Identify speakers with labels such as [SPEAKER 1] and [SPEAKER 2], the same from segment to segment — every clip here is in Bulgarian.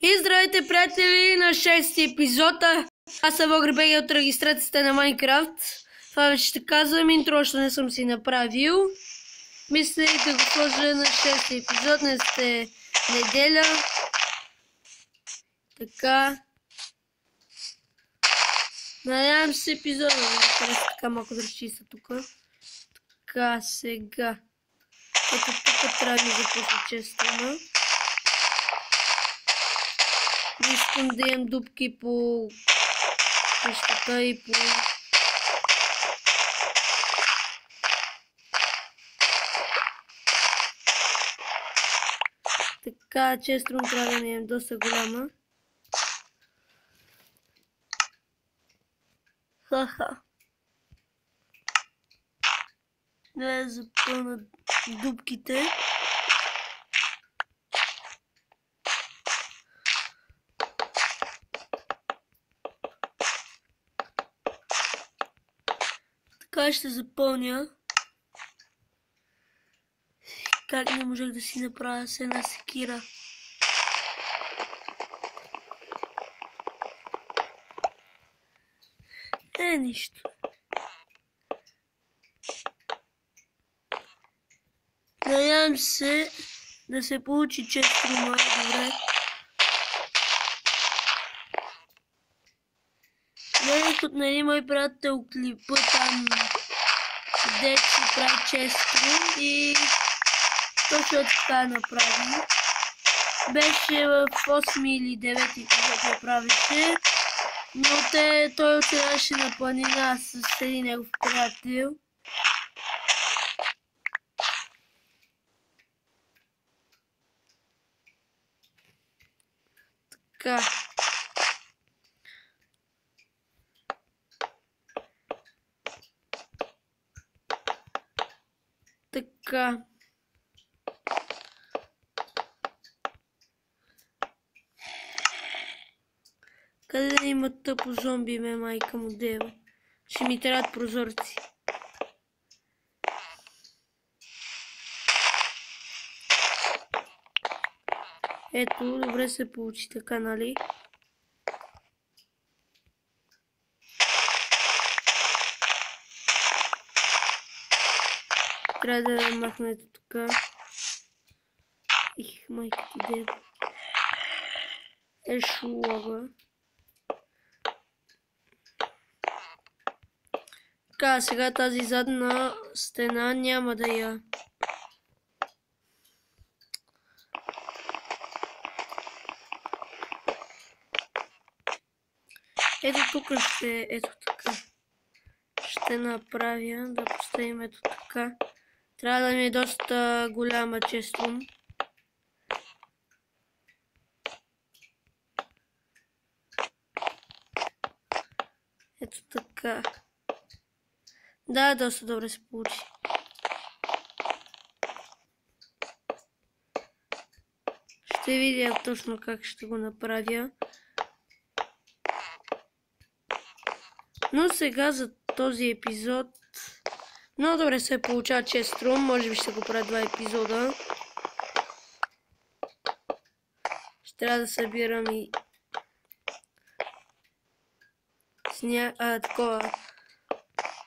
[SPEAKER 1] И здравейте, приятели, на 6-ти епизода. Аз съм Огребеги от регистрацията на Майнкрафт. Това вече ще казвам, интро още не съм си направил. Мисля да го сложа на 6-ти епизод, днес е неделя. Така. Надявам се епизода да ви хареса, така малко да разчиста тук. Така, сега. Ето тук трябва да започна честно. Искам да имам дупки по къщата и по... Така, често трябва да ми имам доста голяма. Ха-ха. Да запълна дупките. Така ще запълня. Как не можех да си направя с една секира? Нищо. Надявам се да се получи често май добре. Гледах от мой приятел клипа там, де се прави често и точно така направи. Беше в 8 или 9 когато я правеше, но той отиваше на планина с един негов приятел. Така. Така. Къде да има тъпо зомби, майка му дева? Ще ми трябват прозорци. Ето, добре се получи така, нали? Трябва да махна ето тук. Их, майка ти дева. Шулава. Така, сега тази задна стена няма да я. Ето тук ето така. Ще направя, да поставим ето така. Трябва да ми е доста голяма често. Ето така. Да, доста добре се получи. Ще видя точно как ще го направя. Но сега за този епизод много добре се получава често. Може би ще го правя 2 епизода. Ще трябва да събирам и такова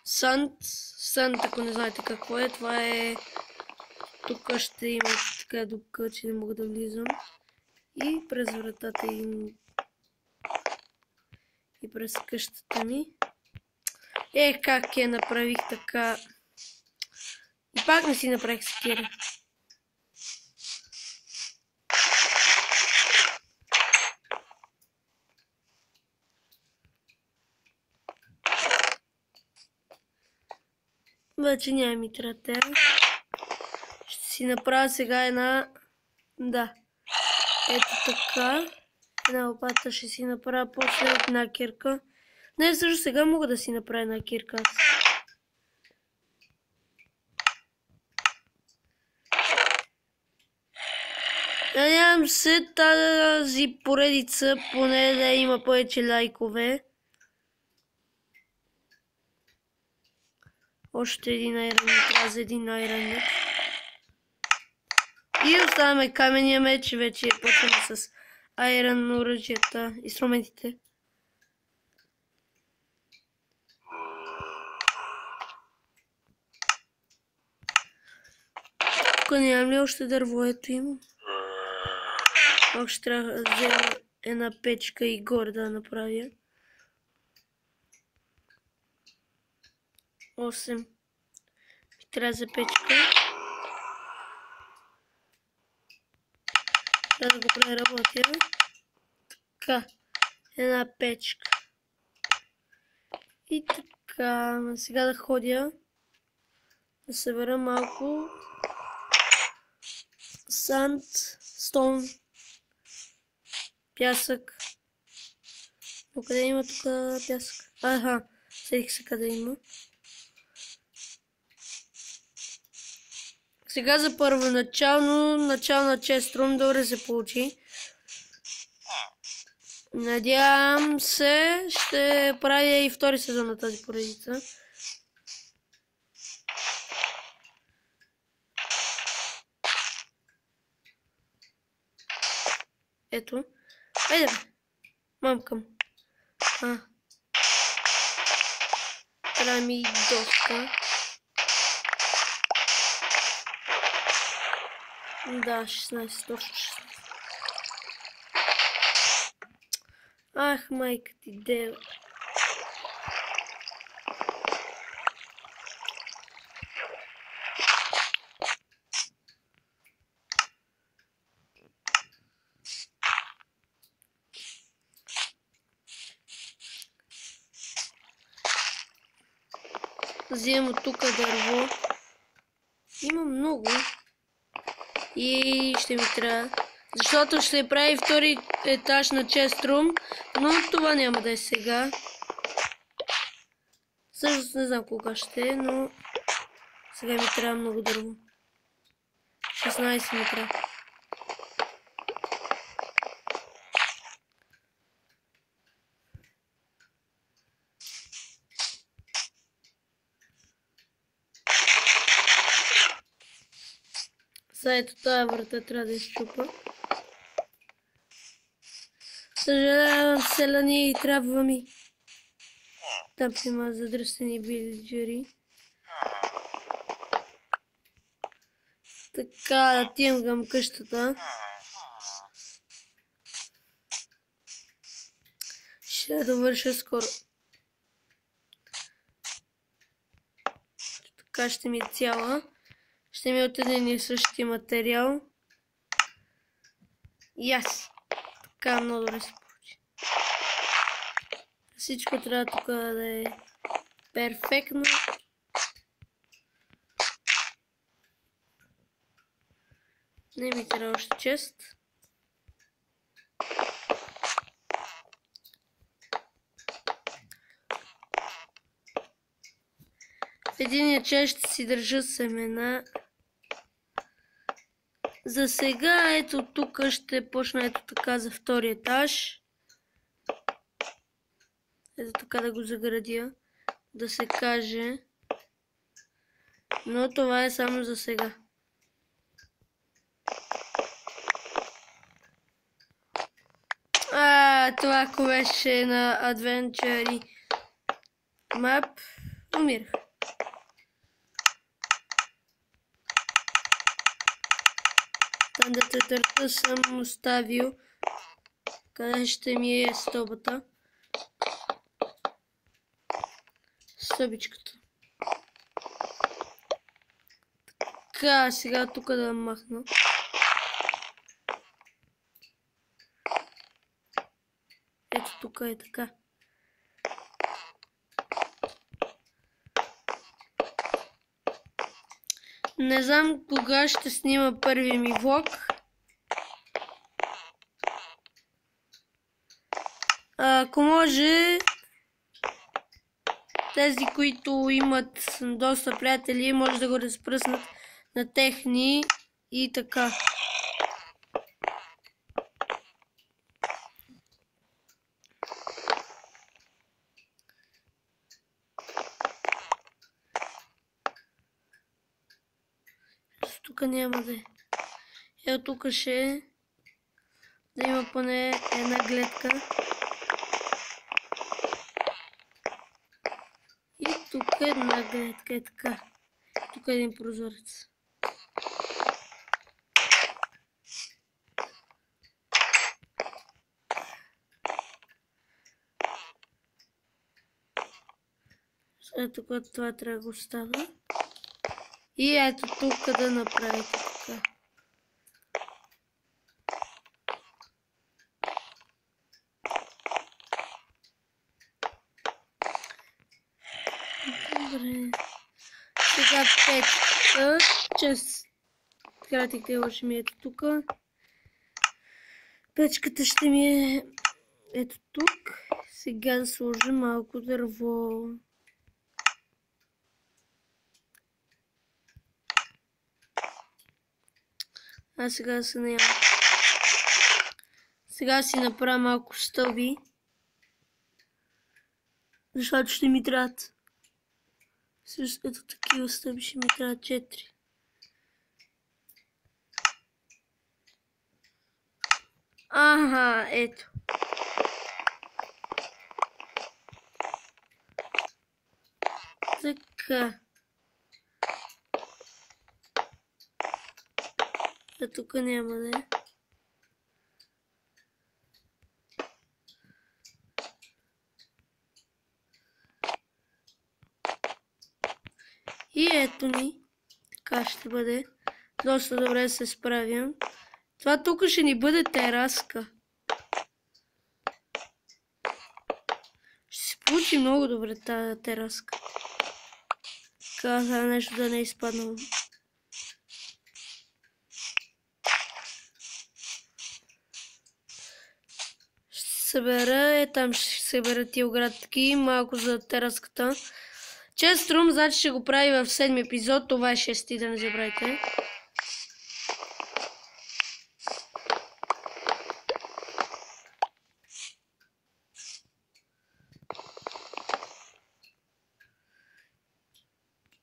[SPEAKER 1] Санд, ако не знаете какво е, това е... Тук ще има така дупка, че не мога да влизам. И през вратата и през къщата ми. Как я направих така. И пак не си направих секира. Вече няма ми трата. Ще си направя сега една... Да. Ето така. Една лопата ще си направя после една кирка. Не, също сега мога да си направя една кирка. Надявам се тази поредица поне да има повече лайкове. Още един айрон, трябва за един айрон. И оставяме камения меч, вече почваме с айрон оръжията, инструментите. Тук нямам ли още дърво? Ето има. Още трябва да взема една печка и горе да направя. 8. Трябва за печка. Трябва да го преработя. Така. Една печка. И така. Сега да ходя. Да събера малко санд, стон, пясък. Но къде има тук пясък? Аха, седих се къде има. Сега за начална чест рум добре се получи. Надявам се, ще правя и втори сезон на тази поредица. Ето. Айде бе. Мамкам. Трябва ми доста. Да, 16, точно 16. Ах, майка ти, дева. Вземам от тук дърво. Има много. И ще ми трябва. Защото ще прави втори етаж на чест рум. Но това няма да е сега. Също не знам кога ще е, но сега ми трябва много дърво. 16 ми трябва. Сега ето тази врата трябва да изчупа. Съжалявам, селяни, трябва ми. Там има задръстени вилиджери. Така, да отивам към къщата. Ще довърша скоро. Така ще ми е цяла. Ще ми е от един и същи материал. И аз. Така много добре се получи. Всичко трябва тук да е перфектно. Не ми трябва още чест. В единия чест ще си държа семена. За сега ето тук ще почна ето така за втори етаж. Ето така да го заградя. Да се каже. Но това е само за сега. Това ако беше на Adventure Map, умирах. Там да тетърта съм оставил. Къде ще ми е стълбата? Стъбичката. Така, сега тук да махна. Ето тук е така. Не знам кога ще снима първи ми влог. Ако може, тези, които имат доста приятели, може да го разпръснат на техни и така. Тук няма да е. Ето тук ще е. Да има поне една гледка. И тук една гледка е така. Тук е един прозорец. Ето тук това трябва да го оставя. И ето тук да направите така. Добре. Сега печката. Чрез кратите лъжи ми ето тук. Печката ще ми е ето тук. Сега да сложа малко дърво. А сега да се наявам. Сега си направя малко стълби. Защото ще ми трябват. Ето такива стълби ще ми трябва 4. Ага, ето. Така. А тук няма да е. И ето ни. Така ще бъде. Доста добре се справям. Това тук ще ни бъде тераска. Ще се получи много добре тази тераска. Така, нещо да не е изпаднало. Ще събера, там ще събера тия оградки, малко за тераската. Чест рум, значи ще го прави в 7 епизод, това е 6, да не забравяйте.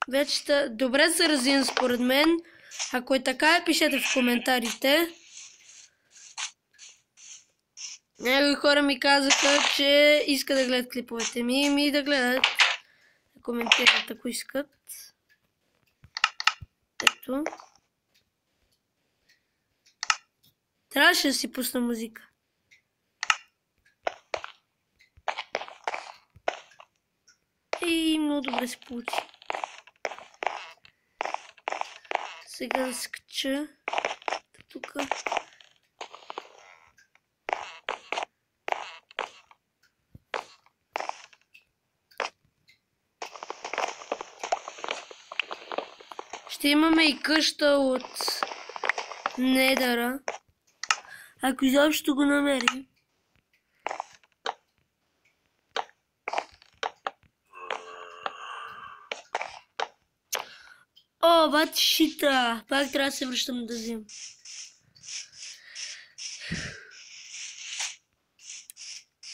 [SPEAKER 1] Вече добре се развивам според мен. Ако е така, пишете в коментарите. Някои хора ми казаха, че искат да гледат клиповете ми и да гледат. Да коментират, ако искат. Ето. Трябваше да си пусна музика. И много добре се получи. Сега да се кача тук. Ще имаме и къща от Недъра. Ако изобщо го намерим. О, бати шита! Пак трябва да се връщам да взимам.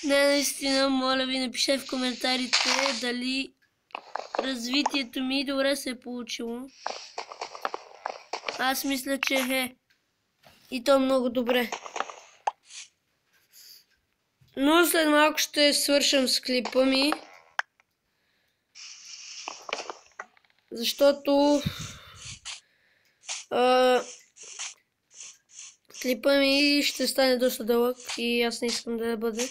[SPEAKER 1] Не, наистина, моля ви, напишете в коментарите дали развитието ми добре се е получило. Аз мисля, че е. И то много добре. Но след малко ще свършам с клипа ми. Защото клипа ми ще стане доста дълъг и аз не искам да бъде.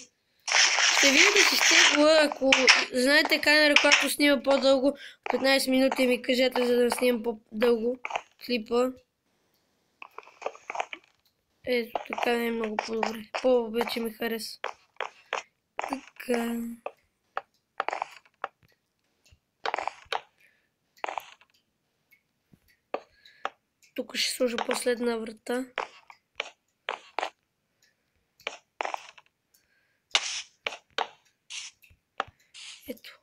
[SPEAKER 1] Ще видите си стегла, ако знаете камера, която снима по-дълго, 15 минути ми кажете, за да снимам по-дълго клипа. Ето, така не е много по-добре. По-вече ми хареса. Така. Тук ще сложа последна врата. Ето.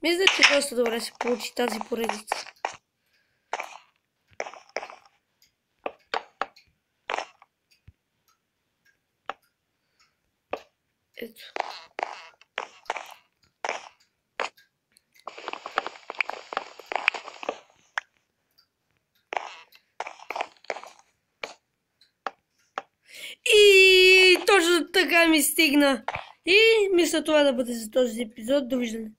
[SPEAKER 1] Мисля, че доста добре се получи тази поредица. Ето. точно така ми стигна. И мисля това да бъде за този епизод. Довиждане.